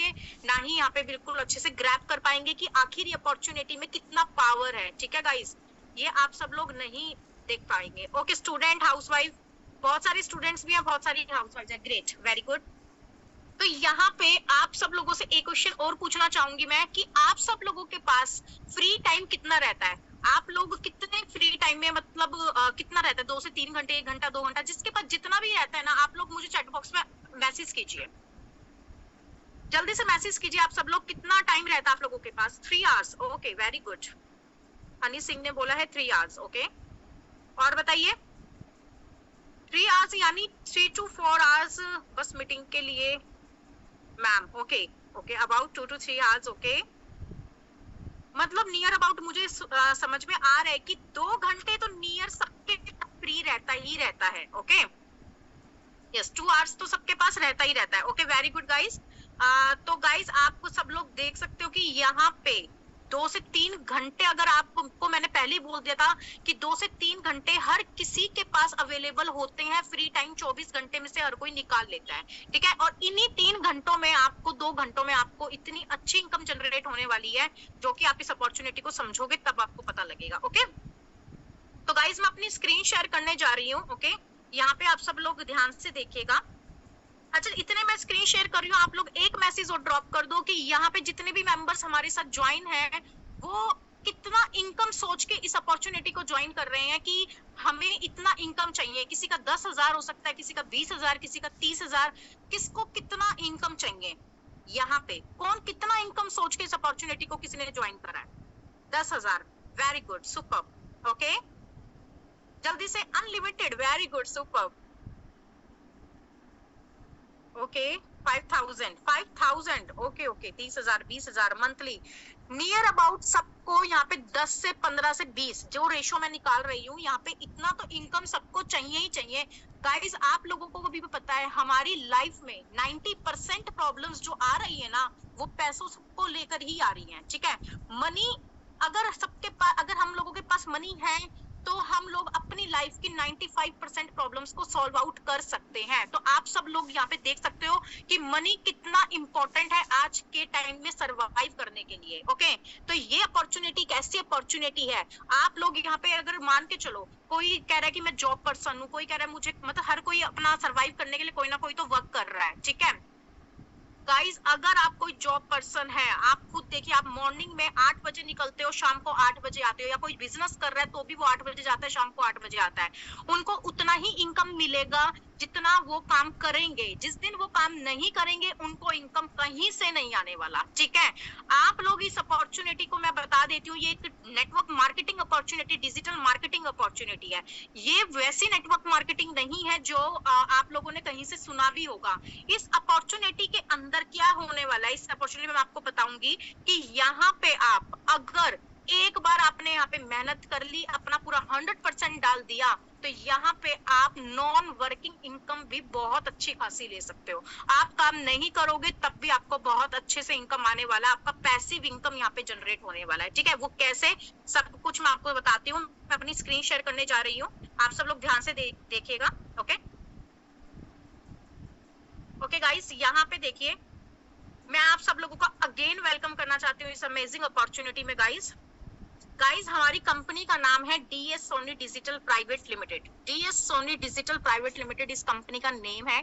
पाएंगे, ना ही यहाँ पे बिल्कुल अच्छे से ग्रैब कर पाएंगे कि आखिर ये अपॉर्चुनिटी में कितना पावर है। ठीक है गाइस, ये आप सब लोग नहीं देख पाएंगे। ओके स्टूडेंट, हाउसवाइफ, बहुत सारे स्टूडेंट्स भी हैं, बहुत सारी हाउसवाइफ है, ग्रेट, वेरी गुड। तो यहाँ पे आप सब लोगों से एक क्वेश्चन और पूछना चाहूंगी मैं कि आप सब लोगों के पास फ्री टाइम कितना रहता है? आप लोग कितने फ्री टाइम में, मतलब कितना रहता है? 2 से 3 घंटे, 1 घंटा, 2 घंटा, जिसके पास जितना भी रहता है ना, आप लोग मुझे चैट बॉक्स में मैसेज कीजिए, जल्दी से मैसेज कीजिए। आप सब लोग कितना टाइम रहता है आप लोगों के पास? 3 hours, okay very good. Honey Singh ने बोला है 3 आवर्स, ओके। और बताइए, 3 आवर्स यानी 3 to 4 आवर्स बस मीटिंग के लिए ma'am, okay okay, about 2 to 3 hours, okay. मतलब नियर अबाउट मुझे समझ में आ रहा है कि 2 घंटे तो नियर सबके फ्री रहता ही रहता है, ओके। यस, 2 आवर्स तो सबके पास रहता ही रहता है, ओके वेरी गुड गाइस। तो गाइस आप सब लोग देख सकते हो कि यहाँ पे 2 से 3 घंटे, अगर आपको मैंने पहले ही बोल दिया था कि 2 से 3 घंटे हर किसी के पास अवेलेबल होते हैं, फ्री टाइम 24 घंटे में से हर कोई निकाल लेता है, ठीक है। और इन्हीं 3 घंटों में आपको, 2 घंटों में आपको इतनी अच्छी इनकम जनरेट होने वाली है, जो कि आप इस अपॉर्चुनिटी को समझोगे तब आपको पता लगेगा, ओके। तो गाइज मैं अपनी स्क्रीन शेयर करने जा रही हूँ, ओके। यहाँ पे आप सब लोग ध्यान से देखिएगा। अच्छा, इतने मैं स्क्रीन शेयर कर रही हूँ, आप लोग एक मैसेज और ड्रॉप कर दो कि यहाँ पे जितने भी मेंबर्स हमारे साथ ज्वाइन हैं, वो कितना इनकम सोच के इस अपॉर्चुनिटी को ज्वाइन कर रहे हैं कि हमें इतना इनकम चाहिए। किसी का 10,000 हो सकता है, किसी का 20,000, किसी का 30,000, किसको कितना इनकम चाहिए। यहाँ पे कौन कितना इनकम सोच के इस अपॉर्चुनिटी को किसी ने ज्वाइन करा है? 10,000, वेरी गुड, सुपर, ओके। जल्दी से unlimited, very good, super, okay. 5,000, okay okay, 30,000, 20,000 monthly, near about सबको यहाँ पे 10 से 15 से 20 जो रेशो मैं निकाल रही हूँ, यहाँ पे इतना तो इनकम सबको चाहिए ही चाहिए। गाइज आप लोगों को भी पता है हमारी लाइफ में 90% प्रॉब्लम्स जो आ रही है ना, वो पैसों को लेकर ही आ रही है, ठीक है। मनी अगर सबके पास, अगर हम लोगों के पास मनी है, तो हम लोग अपनी लाइफ की 95% प्रॉब्लम्स को सॉल्व आउट कर सकते हैं। तो आप सब लोग यहाँ पे देख सकते हो कि मनी कितना इंपॉर्टेंट है आज के टाइम में सरवाइव करने के लिए, ओके। तो ये अपॉर्चुनिटी कैसी अपॉर्चुनिटी है? आप लोग यहाँ पे अगर मान के चलो, कोई कह रहा है कि मैं जॉब पर्सन हूँ, कोई कह रहा है मुझे, मतलब हर कोई अपना सरवाइव करने के लिए कोई ना कोई तो वर्क कर रहा है, ठीक है। गाइज अगर आप कोई जॉब पर्सन है, आप खुद देखिए, आप मॉर्निंग में 8 बजे निकलते हो, शाम को 8 बजे आते हो, या कोई बिजनेस कर रहा है तो भी वो 8 बजे जाता है, शाम को 8 बजे आता है, उनको उतना ही इनकम मिलेगा जितना वो काम करेंगे। जिस दिन वो काम नहीं करेंगे, उनको इनकम कहीं से नहीं आने वाला, ठीक है। आप लोग इस अपॉर्चुनिटी को मैं बता देती हूँ, ये एक network marketing opportunity, digital marketing opportunity है। ये वैसी नेटवर्क मार्केटिंग नहीं है जो आप लोगों ने कहीं से सुना भी होगा। इस अपॉर्चुनिटी के अंदर क्या होने वाला है, इस अपॉर्चुनिटी में मैं आपको बताऊंगी कि यहाँ पे आप अगर एक बार आपने यहाँ पे मेहनत कर ली, अपना पूरा 100% डाल दिया, तो यहाँ पे आप नॉन वर्किंग इनकम भी बहुत अच्छी खासी ले सकते हो। आप काम नहीं करोगे तब भी आपको बहुत अच्छे से इनकम आने वाला है, आपका पैसिव इनकम यहाँ पे जनरेट होने वाला है, ठीक है। वो कैसे, सब कुछ मैं आपको बताती हूँ। मैं अपनी स्क्रीन शेयर करने जा रही हूँ, आप सब लोग ध्यान से देखिएगा, ओके ओके गाइस। यहाँ पे देखिए, मैं आप सब लोगों का अगेन वेलकम करना चाहती हूँ इस अमेजिंग अपॉर्चुनिटी में। गाइस हमारी कंपनी का नाम है DS Soni digital private limited. DS Soni digital private limited इस कंपनी का नेम है।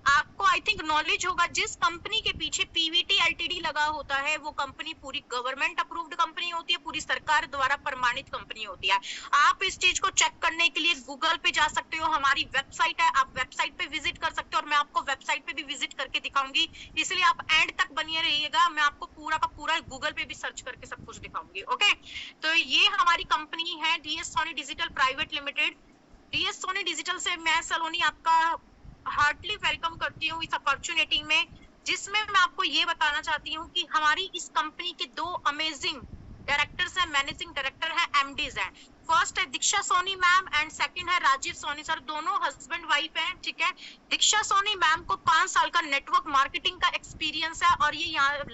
आपको आई थिंक नॉलेज होगा, जिस कंपनी के पीछे पीवीटी एलटीडी लगा होता है, वो कंपनी पूरी गवर्नमेंट अप्रूव्ड कंपनी होती है, पूरी सरकार द्वारा प्रमाणित कंपनी होती है। आप इस चीज को चेक करने के लिए गूगल पे जा सकते हो, हमारी वेबसाइट है, आप वेबसाइट पे विजिट कर सकते हो, और मैं आपको वेबसाइट पे भी विजिट करके दिखाऊंगी, इसलिए आप एंड तक बनिए रहिएगा। मैं आपको पूरा का पूरा गूगल पे भी सर्च करके सब कुछ दिखाऊंगी, ओके। तो ये हमारी कंपनी है DS Soni digital private limited. DS Soni digital से मैं सलोनी आपका हार्टली वेलकम करती हूँ इस अपॉर्चुनिटी में, जिसमें मैं आपको ये बताना चाहती हूँ कि हमारी इस कंपनी के 2 अमेजिंग डायरेक्टर्स हैं, मैनेजिंग डायरेक्टर हैं, एमडीज हैं। फर्स्ट है दीक्षा सोनी मैम एंड सेकंड है राजीव सोनी सर, दोनों हस्बैंड वाइफ हैं, ठीक है। दीक्षा सोनी मैम को 5 साल का नेटवर्क मार्केटिंग का एक्सपीरियंस है, और ये यहाँ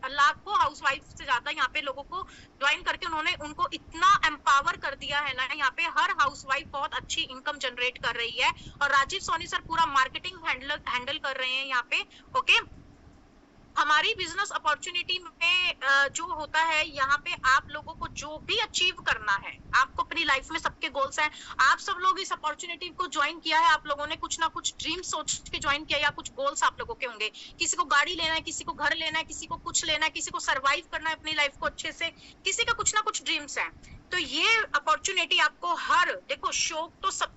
लाखों हाउसवाइफ से ज्यादा यहाँ पे लोगों को ज्वाइन करके उन्होंने उनको इतना एम्पावर कर दिया है ना, यहाँ पे हर हाउसवाइफ बहुत अच्छी इनकम जनरेट कर रही है। और राजीव सोनी सर पूरा मार्केटिंग हैंडल कर रहे हैं यहाँ पे, ओके। हमारे हमारी बिजनेस अपॉर्चुनिटी में जो होता है, यहाँ पे आप लोगों को जो भी अचीव करना है, आपको अपनी लाइफ में सबके गोल्स हैं, आप सब लोग इस अपॉर्चुनिटी को ज्वाइन किया है, आप लोगों ने कुछ ना कुछ ड्रीम सोच के ज्वाइन किया, या कुछ गोल्स आप लोगों के होंगे, किसी को गाड़ी लेना है, किसी को घर लेना है, किसी को कुछ लेना है, किसी को सर्वाइव करना है अपनी लाइफ को अच्छे से, किसी का कुछ ना कुछ ड्रीम्स है। तो ये अपॉर्चुनिटी आपको हर, देखो शौक तो सब,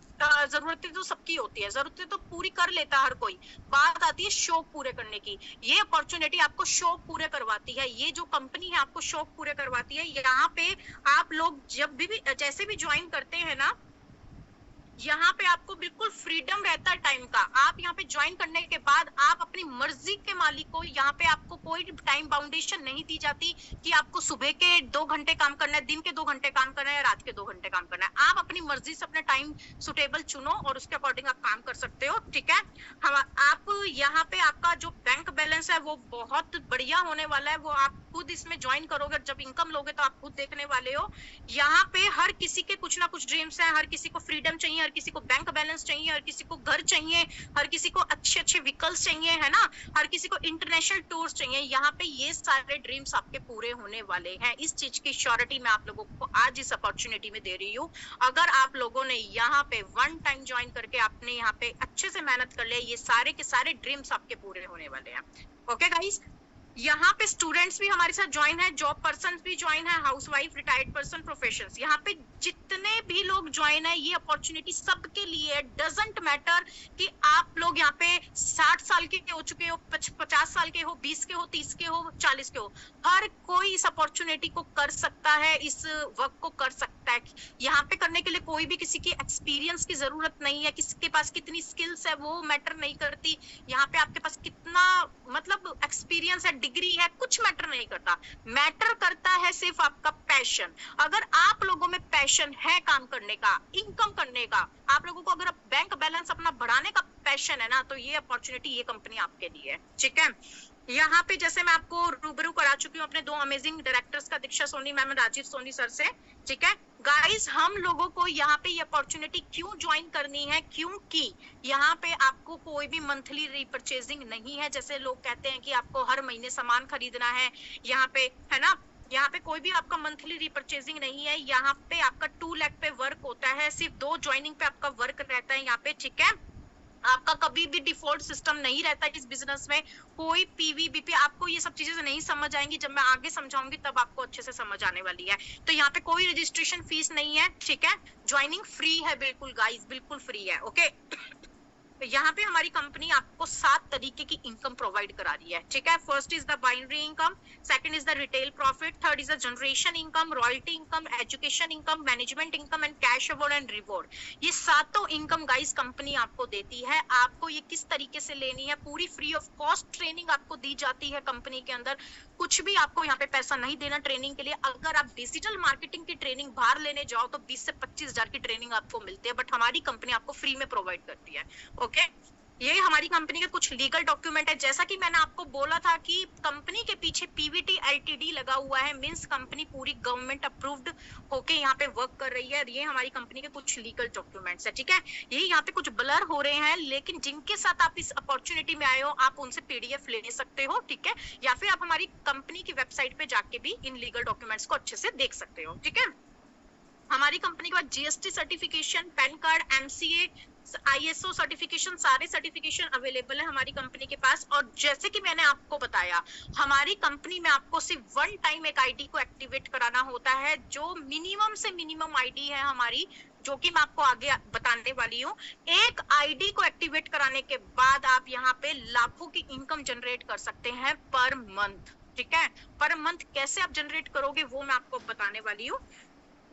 जरूरतें तो सबकी होती है, जरूरतें तो पूरी कर लेता है हर कोई, बात आती है शौक पूरे करने की। ये अपॉर्चुनिटी आपको शौक पूरे करवाती है, ये जो कंपनी है आपको शौक पूरे करवाती है। यहाँ पे आप लोग जब भी जैसे भी ज्वाइन करते हैं ना, यहाँ पे आपको बिल्कुल फ्रीडम रहता है टाइम का। आप यहाँ पे ज्वाइन करने के बाद आप अपनी मर्जी के मालिक हो, यहाँ पे आपको कोई टाइम बाउंडेशन नहीं दी जाती कि आपको सुबह के 2 घंटे काम करना है, दिन के 2 घंटे काम करना है, रात के 2 घंटे काम करना है। आप अपनी मर्जी से अपने टाइम सुटेबल चुनो और उसके अकॉर्डिंग आप काम कर सकते हो, ठीक है। हम आप यहाँ पे आपका जो बैंक बैलेंस है वो बहुत बढ़िया होने वाला है, वो आप खुद इसमें ज्वाइन करोगे, जब इनकम लोगे तो आप खुद देखने वाले हो। यहाँ पे हर किसी के कुछ ना कुछ ड्रीम्स हैं, हर किसी को फ्रीडम चाहिए, हर किसी को बैंक बैलेंस चाहिए, हर किसी को घर चाहिए, हर किसी को अच्छे अच्छे व्हीकल्स चाहिए, है ना, हर किसी को इंटरनेशनल टूर्स चाहिए। यहाँ पे ये सारे ड्रीम्स आपके पूरे होने वाले हैं। इस चीज की श्योरिटी मैं आप लोगों को आज इस अपॉर्चुनिटी में दे रही हूँ। अगर आप लोगों ने यहाँ पे वन टाइम ज्वाइन करके आपने यहाँ पे अच्छे से मेहनत कर लिया, ये सारे के सारे ड्रीम्स आपके पूरे होने वाले हैं। ओके गाइस, यहाँ पे स्टूडेंट्स भी हमारे साथ ज्वाइन है, जॉब पर्सन भी ज्वाइन है, हाउसवाइफ, रिटायर्ड पर्सन, प्रोफेशनल्स, यहाँ पे जितने भी लोग ज्वाइन है, ये अपॉर्चुनिटी सबके लिए है। डजंट मैटर कि आप लोग यहाँ पे 60 साल के हो चुके हो, 50 साल के हो, 20 के हो, 30 के हो, 40 के हो, हर कोई इस अपॉर्चुनिटी को कर सकता है, इस वर्क को कर सकता है। यहाँ पे करने के लिए कोई भी किसी की एक्सपीरियंस की जरूरत नहीं है, किसी के पास कितनी स्किल्स है वो मैटर नहीं करती। यहाँ पे आपके पास कितना मतलब एक्सपीरियंस है, डिग्री है, कुछ मैटर नहीं करता। मैटर करता है सिर्फ आपका पैशन। अगर आप लोगों में पैशन है काम करने का, इनकम करने का, आप लोगों को अगर बैंक बैलेंस अपना बढ़ाने का पैशन है ना, तो ये अपॉर्चुनिटी, ये कंपनी आपके लिए है, ठीक है। यहाँ पे जैसे मैं आपको रूबरू करा चुकी हूँ अपने 2 अमेजिंग डायरेक्टर्स का, दीक्षा सोनी मैम, राजीव सोनी सर से, ठीक है। गाइस, हम लोगों को यहाँ पे ये अपॉर्चुनिटी क्यों ज्वाइन करनी है, क्योंकि यहाँ पे आपको कोई भी मंथली रीपरचेजिंग नहीं है। जैसे लोग कहते हैं कि आपको हर महीने सामान खरीदना है, यहाँ पे, है ना, यहाँ पे कोई भी आपका मंथली रीपरचेजिंग नहीं है। यहाँ पे आपका 2 लाख पे वर्क होता है, सिर्फ 2 ज्वाइनिंग पे आपका वर्क रहता है यहाँ पे, ठीक है। आपका कभी भी डिफॉल्ट सिस्टम नहीं रहता इस बिजनेस में, कोई पीवीबीपी, आपको ये सब चीजें नहीं समझ आएंगी, जब मैं आगे समझाऊंगी तब आपको अच्छे से समझ आने वाली है। तो यहाँ पे कोई रजिस्ट्रेशन फीस नहीं है, ठीक है। ज्वाइनिंग फ्री है, बिल्कुल गाइस, बिल्कुल फ्री है, ओके। तो यहाँ पे हमारी कंपनी आपको 7 तरीके की इनकम प्रोवाइड करा रही है, ठीक है। First is the binary income, second is the retail profit, third is the generation income, royalty income, education income, management income and cash award and reward. ये सातों इनकम गाइस कंपनी आपको देती है। आपको ये किस तरीके से लेनी है, पूरी फ्री ऑफ कॉस्ट ट्रेनिंग आपको दी जाती है कंपनी के अंदर। कुछ भी आपको यहाँ पे पैसा नहीं देना ट्रेनिंग के लिए। अगर आप डिजिटल मार्केटिंग की ट्रेनिंग बाहर लेने जाओ तो 20 से 25 हजार की ट्रेनिंग आपको मिलती है, बट हमारी कंपनी आपको फ्री में प्रोवाइड करती है, ओके। ये हमारी कंपनी के कुछ लीगल डॉक्यूमेंट है। जैसा कि मैंने आपको बोला था कि कंपनी के पीछे पीवीटी एलटीडी लगा हुआ है, मींस कंपनी पूरी गवर्नमेंट अप्रूव्ड होके यहाँ पे वर्क कर रही है। ये हमारी कंपनी के कुछ लीगल डॉक्यूमेंट्स है, ठीक है। ये यहाँ पे कुछ ब्लर हो रहे हैं, लेकिन जिनके साथ आप इस अपॉर्चुनिटी में आए हो आप उनसे पीडीएफ ले सकते हो, ठीक है, या फिर आप हमारी कंपनी की वेबसाइट पे जाके भी इन लीगल डॉक्यूमेंट्स को अच्छे से देख सकते हो, ठीक है। हमारी कंपनी के पास GST certification, PAN card, MCA, ISO certification, सारे सर्टिफिकेशन अवेलेबल है हमारी कंपनी के पास। और जैसे कि मैंने आपको बताया, हमारी कंपनी में आपको सिर्फ 1 टाइम एक आईडी को एक्टिवेट कराना होता है, जो मिनिमम से मिनिमम आईडी है हमारी, जो कि मैं आपको आगे बताने वाली हूँ। एक आईडी को एक्टिवेट कराने के बाद आप यहाँ पे लाखों की इनकम जनरेट कर सकते हैं पर मंथ, ठीक है। पर मंथ कैसे आप जनरेट करोगे वो मैं आपको बताने वाली हूँ।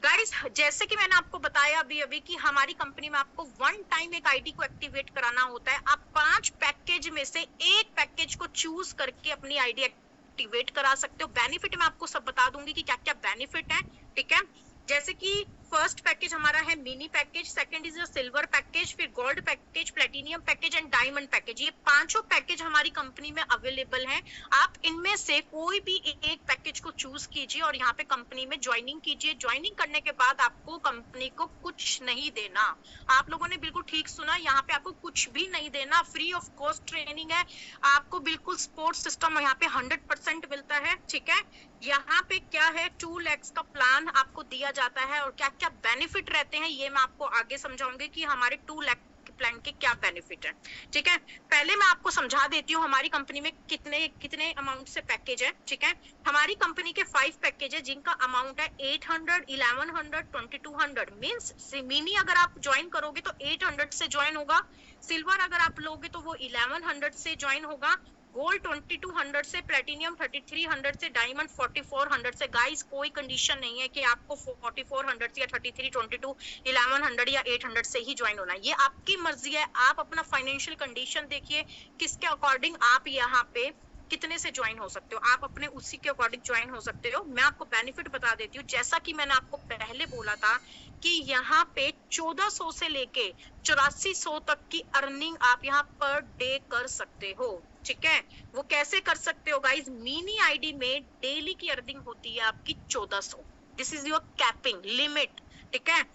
गाइस, जैसे कि मैंने आपको बताया अभी कि हमारी कंपनी में आपको 1 टाइम एक आईडी को एक्टिवेट कराना होता है। आप 5 पैकेज में से एक पैकेज को चूज करके अपनी आईडी एक्टिवेट करा सकते हो। बेनिफिट मैं आपको सब बता दूंगी कि क्या क्या बेनिफिट है, ठीक है। जैसे कि फर्स्ट पैकेज हमारा है mini package, second is silver package, फिर gold package, platinum package and diamond package. ये पांचों पैकेज हमारी कंपनी में अवेलेबल हैं। आप इनमें से कोई भी एक पैकेज को चूज कीजिए और यहाँ पे कंपनी में ज्वाइनिंग कीजिए। ज्वाइनिंग करने के बाद आपको कंपनी को कुछ नहीं देना। आप लोगों ने बिल्कुल ठीक सुना, यहाँ पे आपको कुछ भी नहीं देना, फ्री ऑफ कॉस्ट ट्रेनिंग है। आपको बिल्कुल सपोर्ट सिस्टम यहाँ पे 100% मिलता है, ठीक है। यहाँ पे क्या है, 2 लाख का प्लान आपको दिया जाता है और क्या क्या बेनिफिट रहते हैं ये मैं आपको आगे समझाऊंगी कि हमारे 2 लाख प्लान के क्या बेनिफिट है, ठीक है। पहले मैं आपको समझा देती हूँ हमारी कंपनी में कितने कितने अमाउंट से पैकेज है, ठीक है। हमारी कंपनी के 5 पैकेज है जिनका अमाउंट है 800, 1100, 2200। मींस मिनी अगर आप ज्वाइन करोगे तो 800 से ज्वाइन होगा, सिल्वर अगर आप लोगे तो वो 1100 से ज्वाइन होगा, गोल्ड 2200 से, प्लेटिनियम 3300 से, डायमंड 4400 से। गाइस कोई कंडीशन नहीं है कि आपको 4400 से या 33, 22, 1100 या 800 से ही ज्वाइन होना है, ये आपकी मर्जी है। आप अपना फाइनेंशियल कंडीशन देखिए, किसके अकॉर्डिंग आप यहाँ पे कितने से ज्वाइन हो सकते हो, आप अपने उसी के अकॉर्डिंग ज्वाइन हो सकते हो। मैं आपको बेनिफिट बता देती हूँ, जैसा कि मैंने आपको पहले बोला था कि यहाँ पे 1400 से लेके 8400 तक की अर्निंग आप यहाँ पर डे कर सकते हो, ठीक है। वो कैसे कर सकते हो गाइस, मिनी आईडी में डेली की अर्निंग होती है आपकी 1400। This is your capping limit, ठीक है।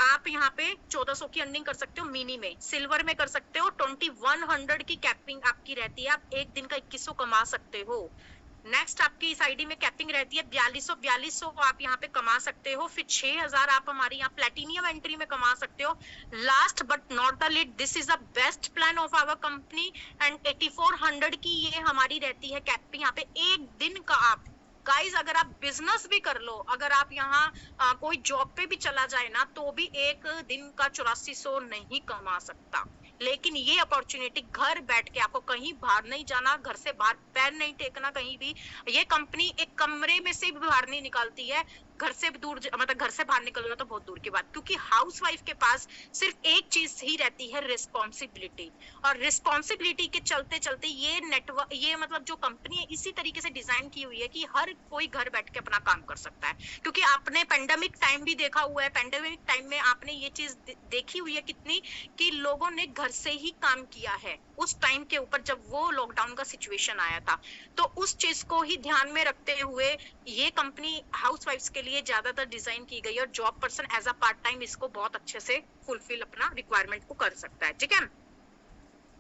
आप यहाँ पे 1400 की अर्निंग कर सकते हो मिनी में। सिल्वर में कर सकते हो 2100 की कैपिंग आपकी रहती है, आप एक दिन का 2100 कमा सकते हो। नेक्स्ट आपकी इस आईडी में कैपिंग रहती है 4200 आप यहाँ पे कमा सकते हो। फिर 6000 आप हमारी यहाँ प्लेटिनियम एंट्री में कमा सकते हो। Last but not the least, this is the best plan of our company and 8400 की ये हमारी रहती है कैपिंग यहाँ पे एक दिन का। आप गाइज अगर आप बिजनेस भी कर लो, अगर आप यहाँ कोई जॉब पे भी चला जाए ना तो भी एक दिन का 8400 नहीं कमा सकता। लेकिन ये अपॉर्चुनिटी घर बैठ के, आपको कहीं बाहर नहीं जाना, घर से बाहर पैर नहीं टेकना कहीं भी। ये कंपनी एक कमरे में से भी बाहर नहीं निकालती है, घर से भी दूर, मतलब घर से बाहर निकलना तो बहुत दूर की बात, क्योंकि हाउसवाइफ के पास सिर्फ एक चीज ही रहती है, रिस्पॉन्सिबिलिटी। और रिस्पॉन्सिबिलिटी के चलते चलते ये नेटवर्क, ये मतलब जो कंपनी है इसी तरीके से डिजाइन की हुई है कि हर कोई घर बैठ के अपना काम कर सकता है। क्योंकि आपने पेंडेमिक टाइम भी देखा हुआ है, पेंडेमिक टाइम में आपने ये चीज देखी हुई है कितनी, कि लोगों ने घर से ही काम किया है उस टाइम के ऊपर जब वो लॉकडाउन का सिचुएशन आया था। तो उस चीज को ही ध्यान में रखते हुए ये कंपनी हाउसवाइफ्स के लिए ज्यादातर डिजाइन की गई है और job person as a part time इसको बहुत अच्छे से फुलफिल अपना रिक्वायरमेंट को कर सकता है, ठीक है।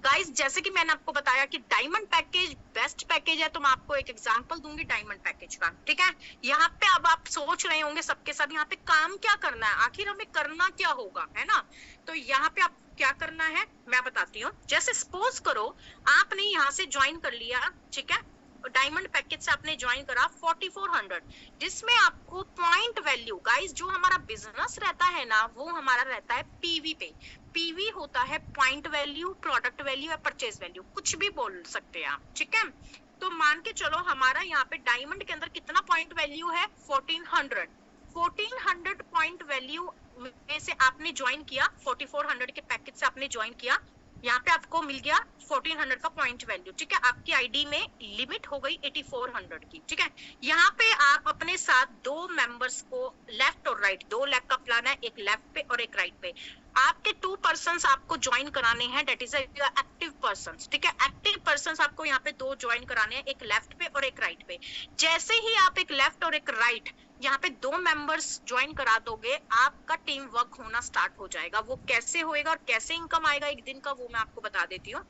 गाइस जैसे कि मैंने आपको बताया कि डायमंड पैकेज बेस्ट पैकेज है, तो मैं आपको एक एग्जांपल दूंगी डायमंड पैकेज का, ठीक है। यहाँ पे अब आप सोच रहे होंगे सबके सब यहाँ पे काम क्या करना है, आखिर हमें करना क्या होगा, है ना। तो यहाँ पे आप क्या करना है मैं बताती हूँ। जैसे सपोज करो आपने यहाँ से ज्वाइन कर लिया, ठीक है, डायमंड पैकेज से आपने ज्वाइन करा 4400, जिसमें आपको पॉइंट वैल्यू, गाइस जो हमारा बिजनेस रहता है ना वो हमारा रहता है पीवी पे। पीवी होता है पॉइंट वैल्यू, प्रोडक्ट वैल्यू या परचेज वैल्यू, कुछ भी बोल सकते हैं आप, ठीक है। तो मान के चलो हमारा यहाँ पे डायमंड के अंदर कितना पॉइंट वैल्यू है 1400 पॉइंट वैल्यू में से आपने ज्वाइन किया, 4400 के पैकेज से आपने ज्वाइन किया, यहाँ पे आपको मिल गया 1400 का पॉइंट वैल्यू, ठीक है। आपकी आईडी में लिमिट हो गई 8400 की, ठीक है। यहाँ पे आप अपने साथ 2 मेंबर्स को लेफ्ट और राइट, 2 लाख का प्लान है, एक लेफ्ट पे और एक राइट पे। आपके 2 पर्सन्स आपको ज्वाइन कराने हैं, डेट इज एक्टिव पर्सन्स, ठीक है। एक्टिव पर्सन्स आपको यहाँ पे 2 ज्वाइन कराने हैं, एक लेफ्ट पे और एक राइट पे। जैसे ही आप एक लेफ्ट और एक राइट यहाँ पे 2 मेंबर्स ज्वाइन करा दोगे, आपका टीम वर्क होना स्टार्ट हो जाएगा। वो कैसे होएगा और कैसे इनकम आएगा एक दिन का, वो मैं आपको बता देती हूँ।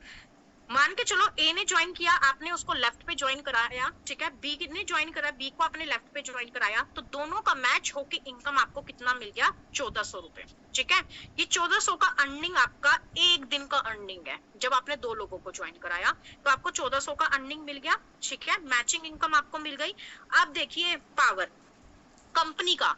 मान के चलो ए ने ज्वाइन किया, आपने उसको लेफ्ट पे ज्वाइन कराया, ठीक है। बी ने ज्वाइन करा, बी को आपने लेफ्ट पे ज्वाइन कराया, तो दोनों का मैच होके इनकम आपको कितना मिल गया 1400 रुपए, ठीक है। ये 1400 का अर्निंग आपका एक दिन का अर्निंग है। जब आपने 2 लोगों को ज्वाइन कराया तो आपको 1400 का अर्निंग मिल गया, ठीक है। मैचिंग इनकम आपको मिल गई। अब देखिए पावर कंपनी का,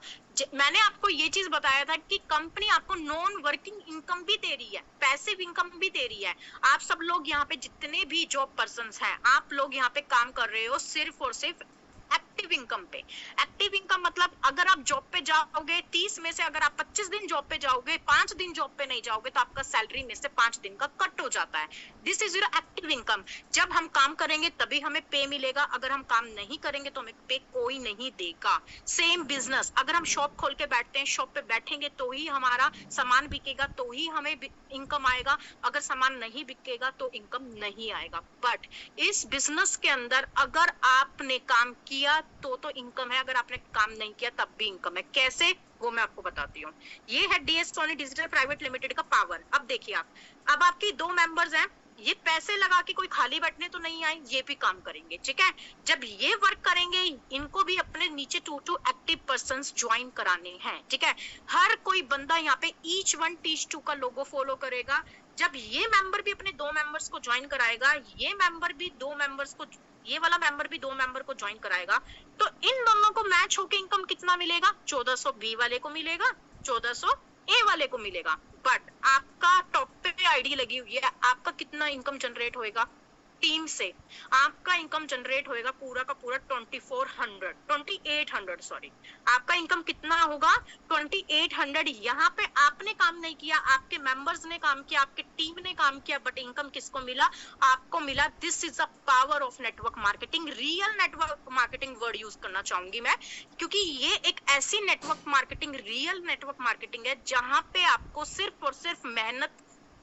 मैंने आपको ये चीज बताया था कि कंपनी आपको नॉन वर्किंग इनकम भी दे रही है, पैसिव इनकम भी दे रही है। आप सब लोग यहाँ पे जितने भी जॉब पर्सन्स हैं, आप लोग यहाँ पे काम कर रहे हो सिर्फ और सिर्फ एक्टिव एक्टिव इनकम पे। एक्टिव इनकम मतलब अगर आप जॉब पे जाओगे 30 में से अगर आप 25 दिन जॉब पे जाओगे, 5 दिन जॉब पे नहीं जाओगे तो आपका सैलरी में से 5 दिन का कट हो जाता है। This is your active income. जब हम काम करेंगे तभी हमें पे मिलेगा, अगर हम काम नहीं करेंगे तो हमें पे कोई नहीं देगा। सेम बिजनेस, अगर हम शॉप खोल के बैठते हैं, शॉप पे बैठेंगे तो ही हमारा सामान बिकेगा, तो ही हमें इनकम आएगा, अगर सामान नहीं बिकेगा तो इनकम नहीं आएगा। बट इस बिजनेस के अंदर अगर आपने काम किया तो इनकम है, अगर आपने काम नहीं किया तब भी इनकम है। कैसे, वो मैं आपको बताती हूँ। ये है DS Soni digital private limited का पावर। अब देखिए आप, अब आपके 2 मेंबर्स हैं, ये पैसे लगा के कोई खाली बैठने तो नहीं आए, ये भी काम करेंगे, ठीक है। जब ये वर्क करेंगे इनको भी अपने नीचे 2 एक्टिव पर्संस ज्वाइन कराने हैं, ठीक है। हर कोई बंदा यहाँ पे ईच वन टीच 2 का लोगो फॉलो करेगा। जब ये मेंबर भी अपने 2 मेंबर्स को ज्वाइन कराएगा, ये मेंबर भी 2 मेंबर्स को, ये वाला मेंबर भी 2 मेंबर को ज्वाइन कराएगा, तो इन दोनों को मैच होके इनकम कितना मिलेगा? 1400 बी वाले को मिलेगा, 1400 ए वाले को मिलेगा। बट आपका टॉप पे आईडी लगी हुई है, आपका कितना इनकम जनरेट होएगा? टीम से आपका इनकम जनरेट होएगा पूरा का पूरा 2800 सॉरी, आपका इनकम कितना होगा? 2800। यहाँ पे आपने काम नहीं किया, आपके मेंबर्स ने काम किया, आपके टीम ने काम किया, बट इनकम किसको मिला? आपको मिला। This is a power of network marketing. Real network marketing word use करना चाहूंगी मैं, क्योंकि ये एक ऐसी network marketing, real network marketing है जहां पे आपको सिर्फ और सिर्फ मेहनत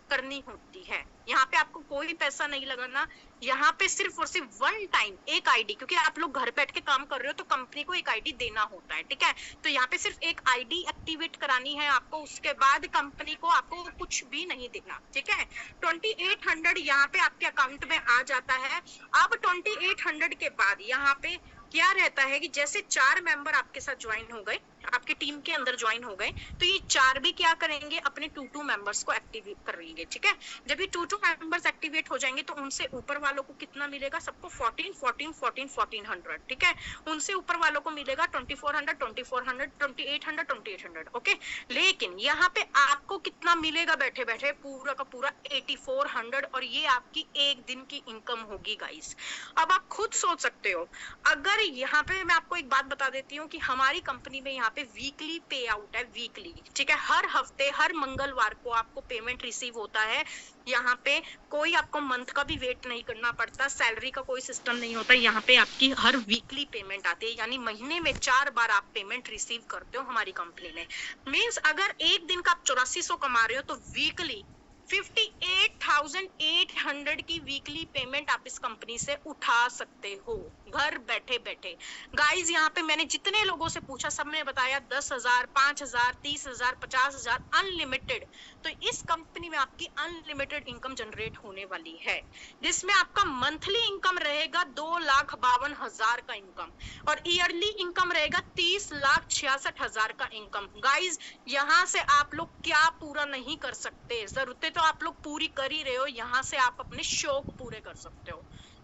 करनी होती है। यहाँ पे आपको कोई पैसा नहीं लगाना, यहाँ पे सिर्फ और सिर्फ वन टाइम एक आईडी, क्योंकि आप लोग घर बैठ के काम कर रहे हो तो कंपनी को एक आईडी देना होता है, ठीक है। तो यहाँ पे सिर्फ एक आईडी एक्टिवेट करानी है आपको, उसके बाद कंपनी को आपको कुछ भी नहीं देना, ठीक है। 2800 यहाँ पे आपके अकाउंट में आ जाता है। अब 2800 के बाद यहाँ पे क्या रहता है कि जैसे 4 मेंबर आपके साथ ज्वाइन हो गए, आपके टीम के अंदर ज्वाइन हो गए, तो ये 4 भी क्या करेंगे? अपने 2 मेंबर्स को एक्टिवेट करेंगे, ठीक है। जब ये 2 मेंबर्स एक्टिवेट हो जाएंगे तो उनसे ऊपर वालों को कितना मिलेगा? सबको 1400, ठीक है। उनसे ऊपर वालों को मिलेगा 2400, 2800, ओके। लेकिन यहाँ पे आपको कितना मिलेगा बैठे बैठे? पूरा का पूरा 8400, और ये आपकी एक दिन की इनकम होगी गाइस। अब आप खुद सोच सकते हो, अगर यहाँ पे मैं आपको एक बात बता देती हूँ कि हमारी कंपनी में यहाँ पे वीकली पे आउट है, वीकली, ठीक है। हर हफ्ते हर मंगलवार को आपको पेमेंट रिसीव होता है। यहाँ पे कोई आपको मंथ का भी वेट नहीं करना पड़ता, सैलरी का कोई सिस्टम नहीं होता। यहाँ पे आपकी हर वीकली पेमेंट आती है, यानी महीने में 4 बार आप पेमेंट रिसीव करते हो हमारी कंपनी में। मीन्स अगर एक दिन का आप 8400 कमा रहे हो तो वीकली 58,800 की वीकली पेमेंट आप इस कंपनी से उठा सकते हो घर बैठे बैठे। गाइस यहाँ पे मैंने जितने लोगों से पूछा सब ने बताया 10,000, 5,000, 30,000, 50,000 अनलिमिटेड। तो इस कंपनी में आपकी अनलिमिटेड इनकम जनरेट होने वाली है, जिसमें आपका मंथली इनकम रहेगा 2,52,000 का इनकम, और ईयरली इनकम रहेगा 30,66,000 का इनकम। गाइस यहाँ से आप लोग क्या पूरा नहीं कर सकते? जरूरतें तो आप लोग पूरी कर ही रहे हो, यहाँ से आप अपने शौक पूरे कर सकते हो।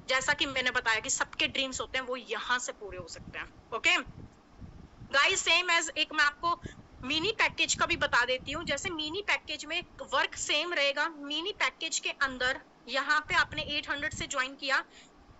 जैसा कि मैंने बताया कि सबके ड्रीम्स होते हैं वो यहाँ से पूरे हो सकते हैं, ओके गाइस। सेम एज एक मैं आपको मिनी पैकेज का भी बता देती हूँ। जैसे मिनी पैकेज में वर्क सेम रहेगा। मिनी पैकेज के अंदर यहाँ पे आपने 800 से ज्वाइन किया,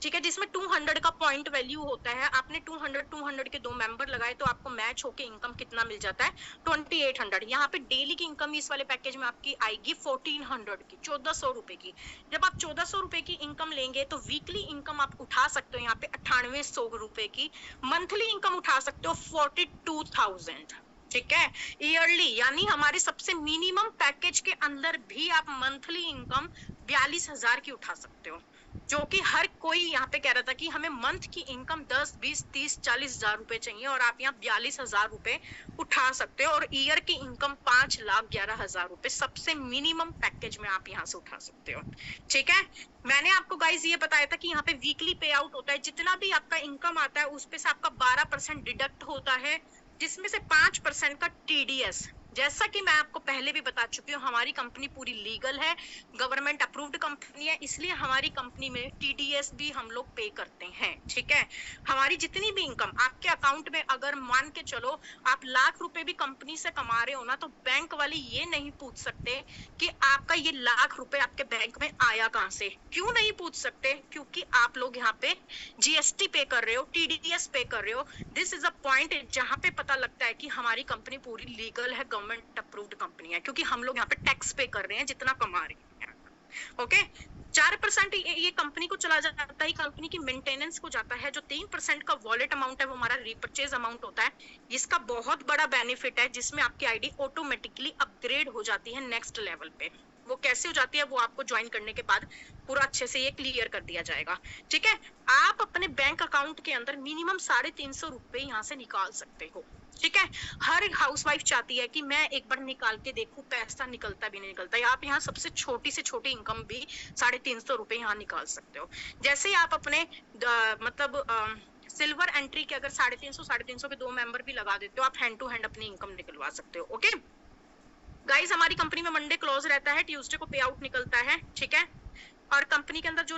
ठीक है, जिसमें 200 का पॉइंट वैल्यू होता है। आपने 200 के 2 मेंबर लगाए तो आपको मैच होके इनकम कितना मिल जाता है? 2800। यहाँ पे डेली की इनकम इस वाले पैकेज में आपकी आएगी 1400 की, 1400 रुपए की। जब आप 1400 रुपए की इनकम लेंगे तो वीकली इनकम आप उठा सकते हो यहाँ पे 9800 रुपए की। मंथली इनकम उठा सकते हो 42,000, ठीक है। ईयरली यानी हमारे सबसे मिनिमम पैकेज के अंदर भी आप मंथली इनकम 42,000 की उठा सकते हो, जो कि हर कोई यहाँ पे कह रहा था कि हमें मंथ की इनकम 10, 20, 30, 40,000 रुपए चाहिए, और आप यहाँ 42,000 रुपए उठा सकते हो। और ईयर की इनकम 5,11,000 रुपए सबसे मिनिमम पैकेज में आप यहाँ से उठा सकते हो, ठीक है। मैंने आपको गाइज ये बताया था कि यहाँ पे वीकली पे आउट होता है। जितना भी आपका इनकम आता है उस पे से आपका 12% डिडक्ट होता है, जिसमें से 5% का टीडीएस, जैसा कि मैं आपको पहले भी बता चुकी हूँ, हमारी कंपनी पूरी लीगल है, गवर्नमेंट अप्रूव्ड कंपनी है, इसलिए हमारी कंपनी में टीडीएस भी हम लोग पे करते हैं, ठीक है। हमारी जितनी भी इनकम आपके अकाउंट में, अगर मान के चलो आप लाख रुपए भी कंपनी से कमा रहे हो ना, तो बैंक वाले ये नहीं पूछ सकते कि आपका ये लाख रुपए आपके बैंक में आया कहाँ से। क्यों नहीं पूछ सकते? क्योंकि आप लोग यहाँ पे जीएसटी पे कर रहे हो, टीडीएस पे कर रहे हो। दिस इज अ पॉइंट जहाँ पे पता लगता है कि हमारी कंपनी पूरी लीगल है, गवर्नमेंट अप्रूव्ड कंपनी है, क्योंकि हम लोग यहाँ पे टैक्स पे कर रहे हैं जितना कमा रहे हैं। ओके, 4% ये कंपनी को चला जाता है, कंपनी की मेंटेनेंस को जाता है। जो 3% का वॉलेट अमाउंट है वो हमारा रीपरचेज अमाउंट होता है। इसका बहुत बड़ा बेनिफिट है, जिसमें आपकी आईडी ऑटोमेटिकली अपग्रेड हो जाती है नेक्स्ट लेवल पे। वो कैसे हो जाती है वो आपको ज्वाइन करने के बाद पूरा अच्छे से ये क्लियर कर दिया जाएगा, ठीक है। आप अपने बैंक अकाउंट के अंदर मिनिमम 350 रुपए यहाँ से निकाल सकते हो, ठीक है। हर हाउसवाइफ चाहती है कि मैं एक बार निकाल के देखूं पैसा निकलता भी नहीं निकलता। आप यहाँ सबसे छोटी से छोटी इनकम भी 350 रुपए यहाँ निकाल सकते हो। जैसे ही आप अपने मतलब सिल्वर एंट्री के अगर 350 के 2 मेंबर भी लगा देते हो, आप हैंड टू हैंड अपनी इनकम निकलवा सकते हो। ओके गाइस, हमारी कंपनी में मंडे क्लोज रहता है, ट्यूसडे को पे आउट निकलता है, ठीक है। और कंपनी के अंदर जो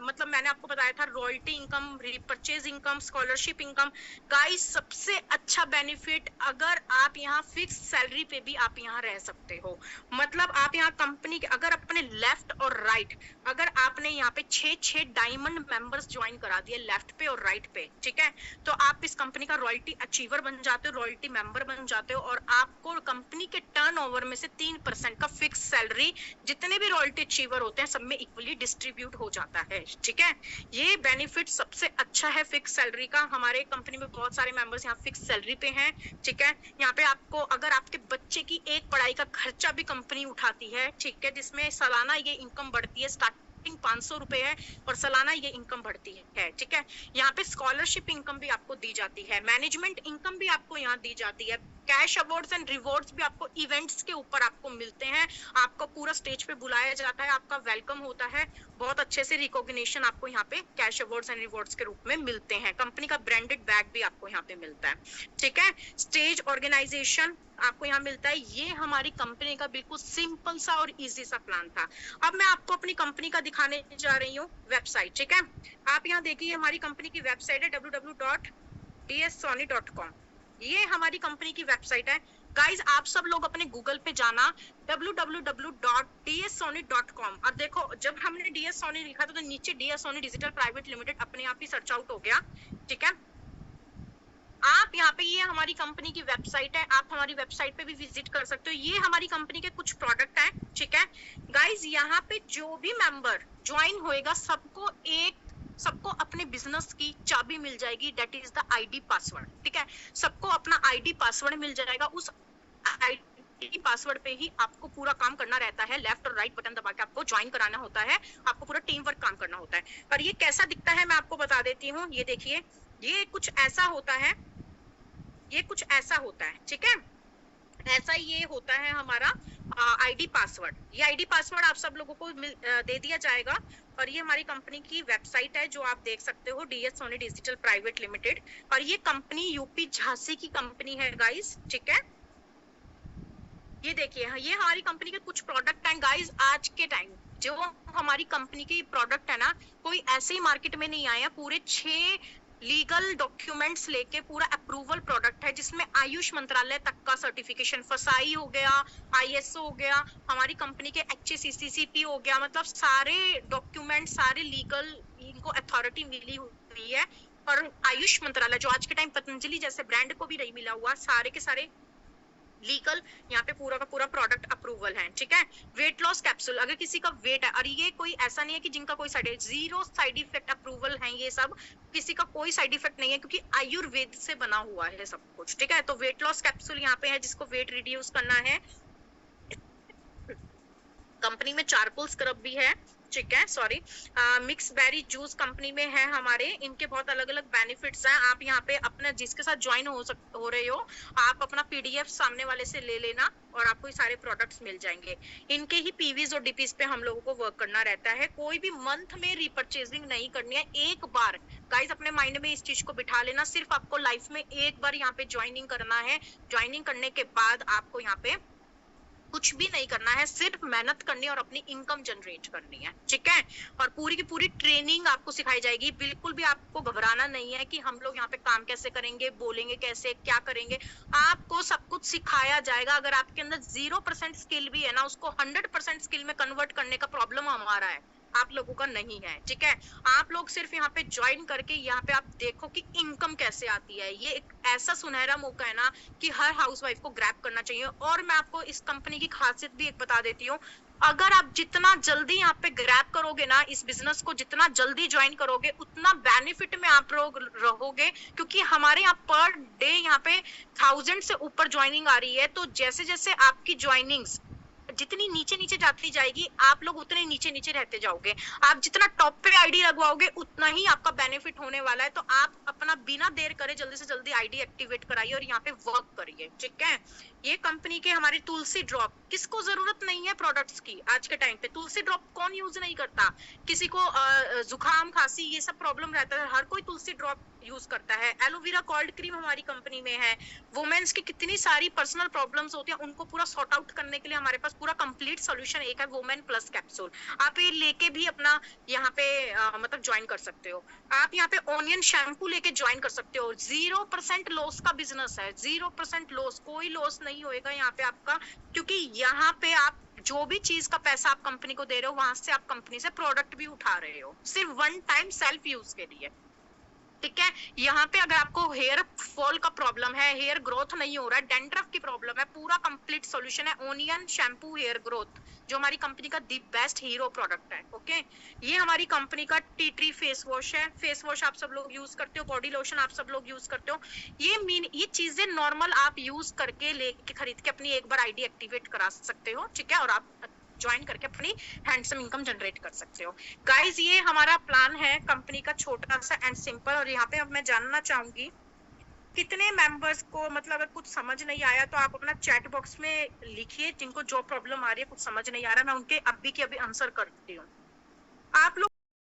मतलब मैंने आपको बताया था, royalty income, repurchase income, scholarship income. Guys, सबसे अच्छा बेनिफिट, अगर आप यहाँ फिक्स सैलरी पे भी आप यहाँ रह सकते हो। मतलब आप यहाँ कंपनी के अगर अपने लेफ्ट और राइट, अगर आपने यहाँ पे 6 डायमंड मेंबर्स ज्वाइन करा दिए लेफ्ट पे और राइट पे, ठीक है, तो आप इस कंपनी का रॉयल्टी अचीवर बन जाते हो, रॉयल्टी मेंबर बन जाते हो, और आपको कंपनी के टर्नओवर में से 3% का फिक्स सैलरी, जितने भी रॉयल्टी अचीवर होते हैं सब में इक्वली डिस्ट्रीब्यूट हो जाता है, ठीक है। ये बेनिफिट सबसे अच्छा है फिक्स सैलरी का। हमारे कंपनी में बहुत सारे मेंबर्स यहाँ फिक्स सैलरी पे हैं, ठीक है। यहाँ पे आपको अगर आपके बच्चे की एक पढ़ाई का खर्चा भी कंपनी उठाती है, ठीक है, जिसमें सालाना ये इनकम बढ़ती है, स्टार्टिंग 500 रुपए है और सालाना ये इनकम बढ़ती है, ठीक है। यहाँ पे स्कॉलरशिप इनकम भी आपको दी जाती है, मैनेजमेंट इनकम भी आपको यहाँ दी जाती है, कैश अवार्ड्स एंड रिवॉर्ड्स भी आपको इवेंट्स के ऊपर आपको मिलते हैं, आपको पूरा स्टेज पे बुलाया जाता है, आपका वेलकम होता है, बहुत अच्छे से रिकॉग्निशन आपको यहाँ पे कैश अवार्ड्स एंड रिवॉर्ड्स के रूप में मिलते हैं। कंपनी का ब्रांडेड बैग भी आपको यहाँ पे मिलता है, ठीक है। स्टेज ऑर्गेनाइजेशन आपको यहाँ मिलता है। ये हमारी कंपनी का बिल्कुल सिंपल सा और इजी सा प्लान था। अब मैं आपको अपनी कंपनी का दिखाने जा रही हूँ वेबसाइट, ठीक है। आप यहाँ देखिए, हमारी कंपनी की वेबसाइट है www.dssony.com। ये हमारी कंपनी की वेबसाइट है। गाइज, आप सब लोग अपने गूगल पे जाना www.dssony.com, और देखो जब हमने DS सोनी लिखा था तो नीचे DS Soni digital private limited अपने आप ही सर्च आउट हो गया, ठीक है। आप यहाँ पे, ये हमारी कंपनी की वेबसाइट है, आप हमारी वेबसाइट पे भी विजिट कर सकते हो। ये हमारी कंपनी के कुछ प्रोडक्ट हैं, ठीक है। गाइज, यहाँ पे जो भी मेंबर ज्वाइन होएगा सबको अपने बिजनेस की चाबी मिल जाएगी, that is the ID password, ठीक है। सबको अपना आईडी पासवर्ड मिल जाएगा, उस आईडी पासवर्ड पे ही आपको पूरा काम करना रहता है। लेफ्ट और राइट बटन दबा के आपको ज्वाइन कराना होता है, आपको पूरा टीम वर्क काम करना होता है। पर ये कैसा दिखता है मैं आपको बता देती हूँ। ये देखिए, ये कुछ ऐसा होता है, ये कुछ ऐसा होता है, ठीक है। ऐसा ये होता है हमारा आईडी पासवर्ड। ये आईडी पासवर्ड आप सब लोगों को दे दिया जाएगा। और ये हमारी कंपनी की वेबसाइट है जो आप देख सकते हो, DS Soni digital private limited. और ये कंपनी यूपी झांसी की कंपनी है गाइस, ठीक है। ये देखिए, ये हमारी कंपनी के कुछ प्रोडक्ट हैं गाइस। आज के टाइम जो हमारी कंपनी के प्रोडक्ट है ना, कोई ऐसे ही मार्केट में नहीं आया। पूरे 6 लीगल डॉक्यूमेंट्स लेके पूरा अप्रूवल प्रोडक्ट है, जिसमें आयुष मंत्रालय तक का सर्टिफिकेशन, फसाई हो गया, ISO हो गया, हमारी कंपनी के HACCP हो गया, मतलब सारे डॉक्यूमेंट, सारे लीगल इनको अथॉरिटी मिली हुई है। और आयुष मंत्रालय जो आज के टाइम पतंजलि जैसे ब्रांड को भी नहीं मिला हुआ, सारे के सारे लीगल यहाँ पे पूरा का पूरा प्रोडक्ट अप्रूवल है, ठीक है। वेट लॉस कैप्सूल, अगर किसी का वेट है, और ये कोई ऐसा नहीं है कि जिनका कोई जीरो साइड इफेक्ट अप्रूवल है, ये सब किसी का कोई साइड इफेक्ट नहीं है, क्योंकि आयुर्वेद से बना हुआ है सब कुछ, ठीक है। तो वेट लॉस कैप्सूल यहाँ पे है, जिसको वेट रिड्यूस करना है। कंपनी में चारकोल स्क्रब भी है, ठीक है, sorry, mix berry juice company में है हमारे। इनके बहुत अलग अलग बेनिफिट्स हैं। आप यहाँ पे अपने जिसके साथ ज्वाइन हो रहे हो, आप अपना पीडीएफ सामने वाले से ले लेना और आपको ये सारे प्रोडक्ट्स मिल जाएंगे। इनके ही पीवीज और डीपीज पे हम लोगों को वर्क करना रहता है। कोई भी मंथ में रिपर्चेजिंग नहीं करनी है। एक बार गाइस अपने माइंड में इस चीज को बिठा लेना, सिर्फ आपको लाइफ में एक बार यहाँ पे ज्वाइनिंग करना है। ज्वाइनिंग करने के बाद आपको यहाँ पे कुछ भी नहीं करना है, सिर्फ मेहनत करनी है और अपनी इनकम जनरेट करनी है, ठीक है। और पूरी की पूरी ट्रेनिंग आपको सिखाई जाएगी। बिल्कुल भी आपको घबराना नहीं है कि हम लोग यहाँ पे काम कैसे करेंगे, बोलेंगे कैसे, क्या करेंगे। आपको सब कुछ सिखाया जाएगा। अगर आपके अंदर 0% स्किल भी है ना, उसको 100% स्किल में कन्वर्ट करने का प्रॉब्लम हमारा है, आप लोगों का नहीं है, ठीक है। आप लोग सिर्फ यहाँ पे ज्वाइन करके यहाँ पे आप देखो कि इनकम कैसे आती है। ये एक ऐसा सुनहरा मौका है ना कि हर हाउसवाइफ को ग्रैब करना चाहिए। और मैं आपको इस कंपनी की खासियत भी एक बता देती हूँ, अगर आप जितना जल्दी यहाँ पे ग्रैब करोगे ना इस बिजनेस को, जितना जल्दी ज्वाइन करोगे, उतना बेनिफिट में आप लोग रहोगे। क्योंकि हमारे यहाँ पर डे यहाँ पे 1000 से ऊपर ज्वाइनिंग आ रही है। तो जैसे जैसे आपकी ज्वाइनिंग्स जितनी नीचे नीचे जाती जाएगी, आप लोग उतने नीचे नीचे रहते जाओगे। आप जितना टॉप पे आईडी लगवाओगे उतना ही आपका बेनिफिट होने वाला है। तो आप अपना बिना देर करे जल्दी से जल्दी आईडी एक्टिवेट कराइए और यहाँ पे वर्क करिए, ठीक है। ये कंपनी के हमारी तुलसी ड्रॉप, किसको जरूरत नहीं है प्रोडक्ट्स की आज के टाइम पे? तुलसी ड्रॉप कौन यूज नहीं करता? किसी को जुकाम खांसी ये सब प्रॉब्लम रहता है, हर कोई तुलसी ड्रॉप यूज करता है। एलोवेरा कोल्ड क्रीम हमारी कंपनी में है। वुमेन्स की कितनी सारी पर्सनल प्रॉब्लम्स होती है, उनको पूरा सॉर्ट आउट करने के लिए हमारे पास पूरा कंप्लीट सॉल्यूशन एक है, वुमेन प्लस कैप्सूल। आप ये लेके भी अपना यहाँ पे मतलब ज्वाइन कर सकते हो। आप यहाँ पे ऑनियन शैम्पू लेके ज्वाइन कर सकते हो। 0% लॉस का बिजनेस है, 0% लॉस, कोई लॉस नहीं होएगा यहाँ पे आपका। क्योंकि यहाँ पे आप जो भी चीज का पैसा आप कंपनी को दे रहे हो, वहां से आप कंपनी से प्रोडक्ट भी उठा रहे हो, सिर्फ 1 टाइम सेल्फ यूज के लिए, ठीक है। यहाँ पे अगर आपको हेयर फॉल का प्रॉब्लम है, हेयर ग्रोथ नहीं हो रहा है, डैंड्रफ की प्रॉब्लम है, पूरा कंप्लीट सॉल्यूशन है ओनियन शैम्पू हेयर ग्रोथ, जो हमारी कंपनी का दी बेस्ट हीरो प्रोडक्ट है, ओके। ये हमारी कंपनी का टी ट्री फेस वॉश है। फेस वॉश आप सब लोग यूज करते हो, बॉडी लोशन आप सब लोग यूज करते हो। ये चीजें नॉर्मल आप यूज करके लेके खरीद के अपनी एक बार आईडी एक्टिवेट करा सकते हो, ठीक है। और आप ज्वाइन करके अपनी हैंडसम इनकम जनरेट कर सकते हो। गाइस ये हमारा प्लान है कंपनी का, छोटा सा एंड सिंपल। और यहाँ पे अब मैं जानना चाहूंगी कितने मेंबर्स को मतलब अगर कुछ समझ नहीं आया तो आप अपना चैट बॉक्स में लिखिए। जिनको जो प्रॉब्लम आ रही है, कुछ समझ नहीं आ रहा, मैं उनके अभी के अभी आंसर करती हूँ। आप लोग